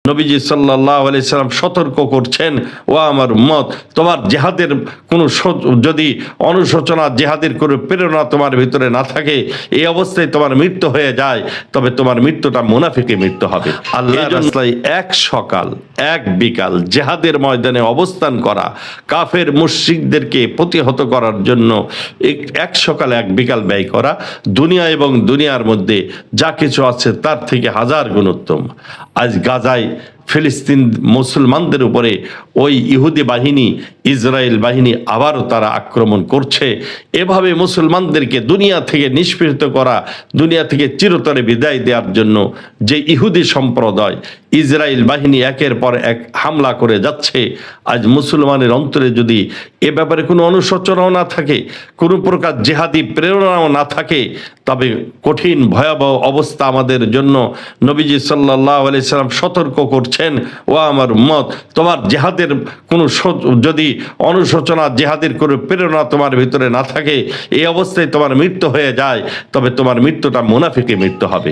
নবীজি সাল্লাল্লাহু আলাইহি সাল্লাম সতর্ক করছেন, ও আমার উম্মত, তোমার জিহাদের কোনো যদি অনুশোচনা, জিহাদের কোনো প্রেরণা তোমার ভিতরে না থাকে, এই অবস্থায় তোমার মৃত্যু হয়ে যায়, তবে তোমার মৃত্যুটা মুনাফিকে মৃত্যু হবে। আল্লাহর রাস্তায় এক সকাল এক বিকাল জিহাদের ময়দানে অবস্থান করা, কাফের মুশরিকদেরকে প্রতিহত করার জন্য এক সকাল এক বিকাল ব্যয় করা, দুনিয়া এবং দুনিয়ার মধ্যে যা কিছু আছে তার থেকে হাজার গুণ উত্তম। আজ গাজায় ফিলিস্তিন মুসলমানদের উপরে ওই ইহুদি বাহিনী, ইসরায়েল বাহিনী আবারও তারা আক্রমণ করছে। এভাবে মুসলমানদেরকে দুনিয়া থেকে নিষ্পীড়িত করা, দুনিয়া থেকে চিরতরে বিদায় দেওয়ার জন্য যে ইহুদি সম্প্রদায়, ইসরায়েল বাহিনী একের পর এক হামলা করে যাচ্ছে, আজ মুসলমানের অন্তরে যদি এ ব্যাপারে কোনো অনুশোচনাও না থাকে, কোনো প্রকার জেহাদি প্রেরণাও না থাকে, তবে কঠিন ভয়াবহ অবস্থা আমাদের জন্য। নবীজি সাল্লাল্লাহু আলাইহি সাল্লাম সতর্ক করছেন, ও আমার উম্মত, তোমার জেহাদের কোনো যদি অনুশোচনা, জেহাদের কোনো প্রেরণা তোমার ভিতরে না থাকে, এই অবস্থায় তোমার মৃত্যু হয়ে যায়, তবে তোমার মৃত্যুটা মুনাফিকে মৃত্যু হবে।